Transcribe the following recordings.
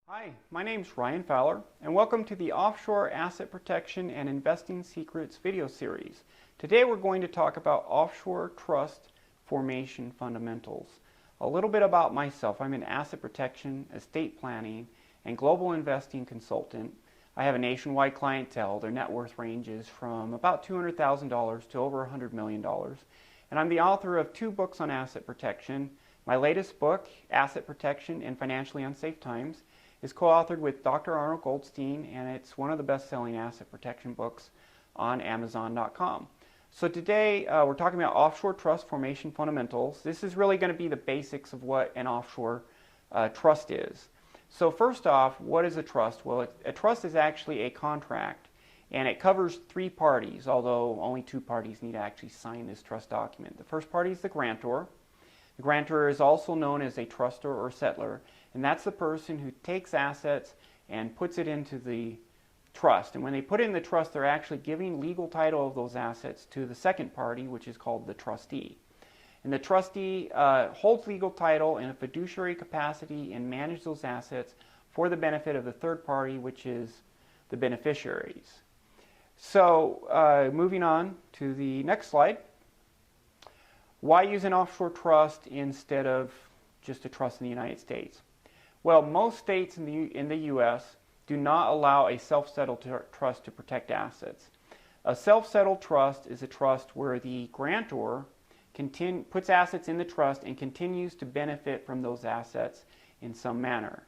Hi, my name's Ryan Fowler, and welcome to the Offshore Asset Protection and Investing Secrets video series. Today we're going to talk about offshore trust formation fundamentals. A little bit about myself. I'm an asset protection, estate planning, and global investing consultant. I have a nationwide clientele. Their net worth ranges from about $200,000 to over $100 million. And I'm the author of 2 books on asset protection. My latest book, Asset Protection in Financially Unsafe Times, is co-authored with Dr. Arnold Goldstein, and it's one of the best-selling asset protection books on Amazon.com. So today we're talking about offshore trust formation fundamentals. This is really going to be the basics of what an offshore trust is. So first off, what is a trust? Well, a trust is actually a contract, and it covers 3 parties, although only 2 parties need to actually sign this trust document. The first party is the grantor. The grantor is also known as a trustor or settler, and that's the person who takes assets and puts it into the trust. And when they put it in the trust, they're actually giving legal title of those assets to the second party, which is called the trustee. And the trustee holds legal title in a fiduciary capacity and manages those assets for the benefit of the third party, which is the beneficiaries. So moving on to the next slide. Why use an offshore trust instead of just a trust in the United States? Well, most states in the U.S. do not allow a self-settled trust to protect assets. A self-settled trust is a trust where the grantor puts assets in the trust and continues to benefit from those assets in some manner.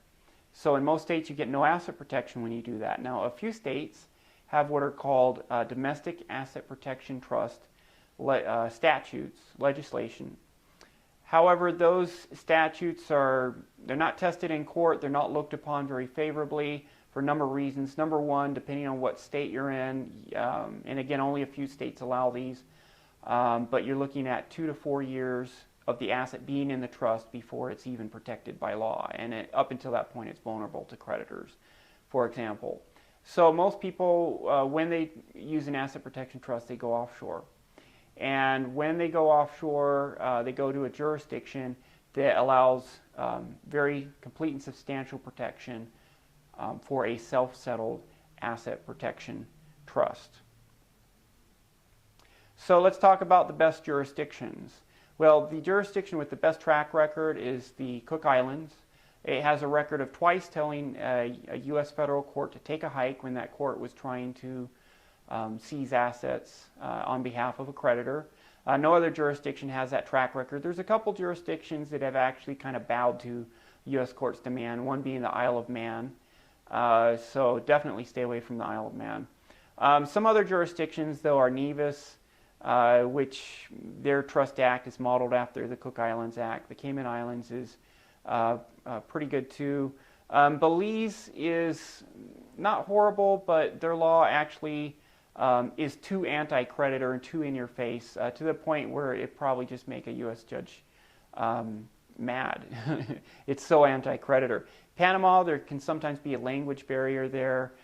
So in most states, you get no asset protection when you do that. Now, a few states have what are called domestic asset protection trust statutes, legislation. However, those statutes they're not tested in court, they're not looked upon very favorably for a number of reasons. Number one, depending on what state you're in, and again, only a few states allow these, but you're looking at 2 to 4 years of the asset being in the trust before it's even protected by law, and up until that point it's vulnerable to creditors, for example. So most people, when they use an asset protection trust, they go offshore. And when they go offshore, they go to a jurisdiction that allows very complete and substantial protection for a self-settled asset protection trust. So let's talk about the best jurisdictions. Well, the jurisdiction with the best track record is the Cook Islands. It has a record of twice telling a U.S. federal court to take a hike when that court was trying to seize assets on behalf of a creditor. No other jurisdiction has that track record. There's a couple jurisdictions that have actually kind of bowed to U.S. court's demand, one being the Isle of Man. So definitely stay away from the Isle of Man. Some other jurisdictions, though, are Nevis, which their Trust Act is modeled after the Cook Islands Act. The Cayman Islands is pretty good too. Belize is not horrible, but their law actually is too anti-creditor and too in-your-face to the point where it probably just make a U.S. judge mad. It's so anti-creditor. Panama, there can sometimes be a language barrier there.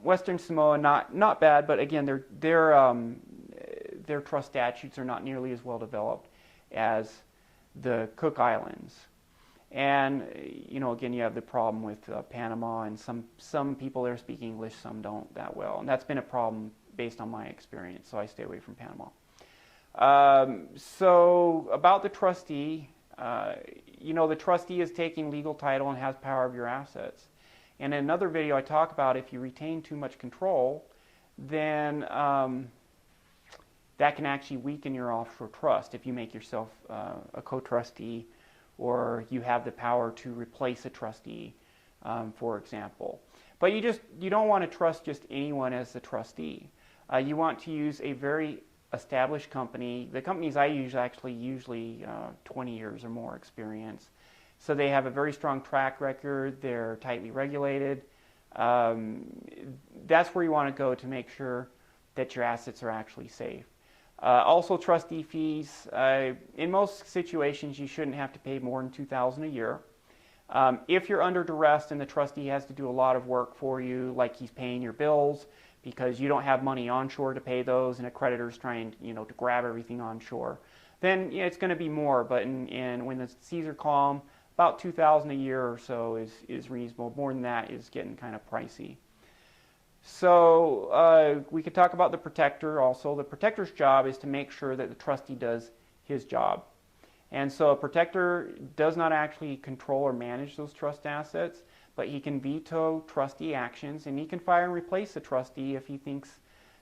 Western Samoa, not bad, but again, their trust statutes are not nearly as well developed as the Cook Islands. And again, you have the problem with Panama, and some people there speak English, some don't that well, and that's been a problem based on my experience. So I stay away from Panama. So about the trustee, the trustee is taking legal title and has power of your assets. And in another video, I talk about if you retain too much control, then that can actually weaken your offshore trust if you make yourself a co-trustee, or you have the power to replace a trustee, for example. But you don't want to trust just anyone as the trustee. You want to use a very established company. The companies I use usually 20 years or more experience. So they have a very strong track record. They're tightly regulated. That's where you want to go to make sure that your assets are actually safe. Also, trustee fees. In most situations, you shouldn't have to pay more than $2,000 a year. If you're under duress and the trustee has to do a lot of work for you, like he's paying your bills because you don't have money onshore to pay those, and a creditor's trying, to grab everything onshore, then it's going to be more. But when the seas are calm, about $2,000 a year or so is reasonable. More than that is getting kind of pricey. So we could talk about the protector also. The protector's job is to make sure that the trustee does his job. And so a protector does not actually control or manage those trust assets, but he can veto trustee actions, and he can fire and replace the trustee if he thinks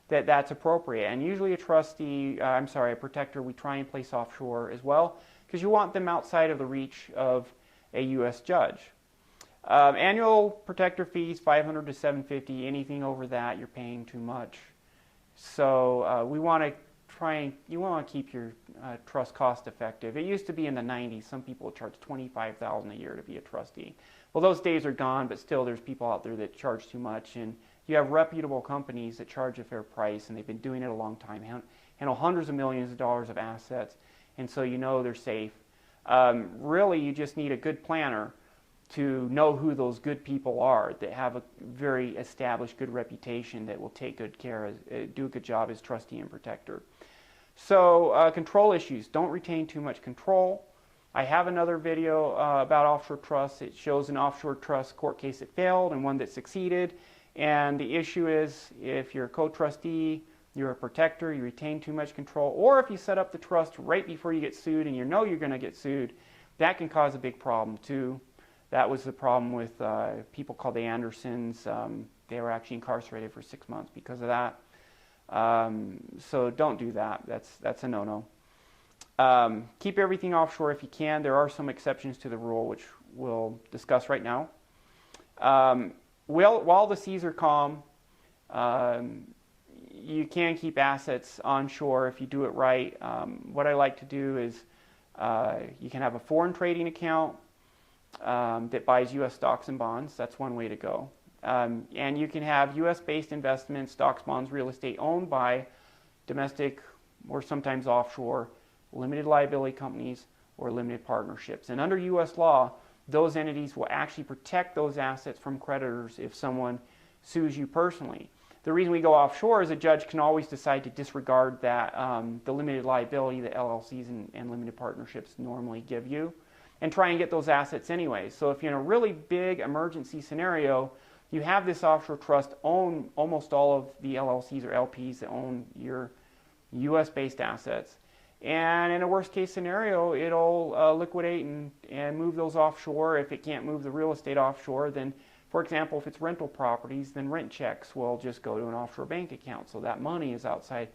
that that's appropriate. And usually a protector, we try and place offshore as well, because you want them outside of the reach of a U.S. judge. Annual protector fees, $500 to $750. Anything over that, you're paying too much. So you want to keep your trust cost effective. It used to be in the 90s. Some people charge $25,000 a year to be a trustee. Well, those days are gone, but still there's people out there that charge too much. And you have reputable companies that charge a fair price, and they've been doing it a long time, handle hundreds of millions of dollars of assets, and so you know they're safe. Really, you just need a good planner to know who those good people are that have a very established good reputation that will take good care, do a good job as trustee and protector. So control issues, don't retain too much control. I have another video about offshore trusts. It shows an offshore trust court case that failed and one that succeeded. And the issue is, if you're a co-trustee, you're a protector, you retain too much control, or if you set up the trust right before you get sued and you know you're going to get sued, that can cause a big problem too. That was the problem with people called the Andersons. They were actually incarcerated for 6 months because of that. So don't do that. That's a no-no. Keep everything offshore if you can. There are some exceptions to the rule, which we'll discuss right now. While the seas are calm, you can keep assets onshore if you do it right. What I like to do is you can have a foreign trading account that buys U.S. stocks and bonds. That's one way to go. And you can have U.S.-based investments, stocks, bonds, real estate owned by domestic or sometimes offshore limited liability companies or limited partnerships. And under U.S. law, those entities will actually protect those assets from creditors if someone sues you personally. The reason we go offshore is a judge can always decide to disregard that the limited liability that LLCs and limited partnerships normally give you, and try and get those assets anyway. So if you're in a really big emergency scenario, you have this offshore trust own almost all of the LLCs or LPs that own your U.S.-based assets. And in a worst-case scenario, it'll liquidate and move those offshore. If it can't move the real estate offshore, then, for example, if it's rental properties, then rent checks will just go to an offshore bank account. So that money is outside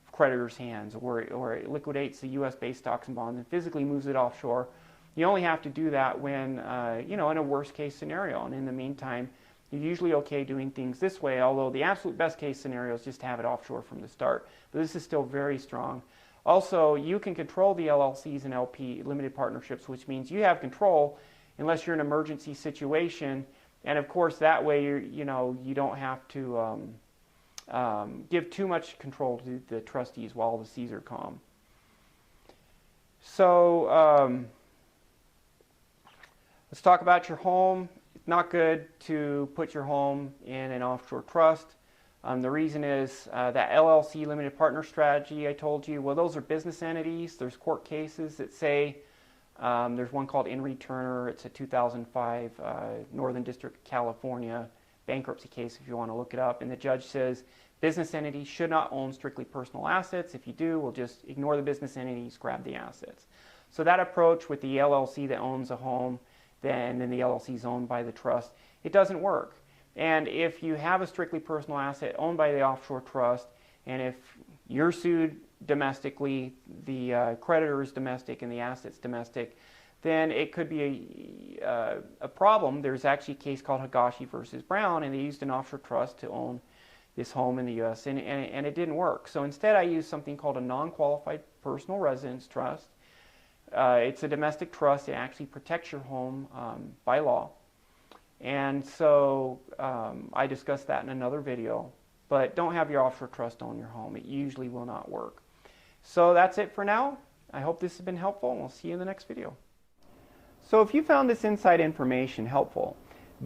of creditors' hands, or it liquidates the U.S.-based stocks and bonds and physically moves it offshore. You only have to do that when, in a worst-case scenario. And in the meantime, you're usually okay doing things this way, although the absolute best-case scenario is just to have it offshore from the start. But this is still very strong. Also, you can control the LLCs and LP limited partnerships, which means you have control unless you're in an emergency situation. And of course, that way you don't have to give too much control to the trustees while the seas are calm. So let's talk about your home. It's not good to put your home in an offshore trust. The reason is that LLC limited partner strategy I told you, well, those are business entities. There's court cases that say, there's one called Henry Turner. It's a 2005 Northern District of California bankruptcy case if you want to look it up. And the judge says business entities should not own strictly personal assets. If you do, we'll just ignore the business entities, grab the assets. So that approach with the LLC that owns a home, then the LLC is owned by the trust, it doesn't work. And if you have a strictly personal asset owned by the offshore trust, and if you're sued domestically, the creditor is domestic and the asset's domestic, then it could be a problem. There's actually a case called Higashi versus Brown, and they used an offshore trust to own this home in the U.S., and it didn't work. So instead I used something called a non-qualified personal residence trust. It's a domestic trust. It actually protects your home by law. And so I discussed that in another video. But don't have your offshore trust own your home. It usually will not work. So that's it for now. I hope this has been helpful, and we'll see you in the next video. So if you found this inside information helpful,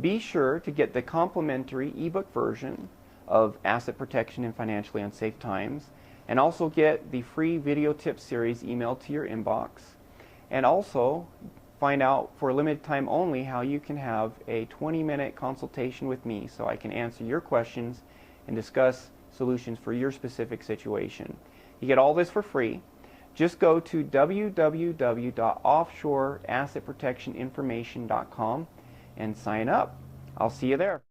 be sure to get the complimentary ebook version of Asset Protection in Financially Unsafe Times, and also get the free video tip series emailed to your inbox. And also find out for a limited time only how you can have a 20-minute consultation with me so I can answer your questions and discuss solutions for your specific situation. You get all this for free. Just go to www.offshoreassetprotectioninformation.com and sign up. I'll see you there.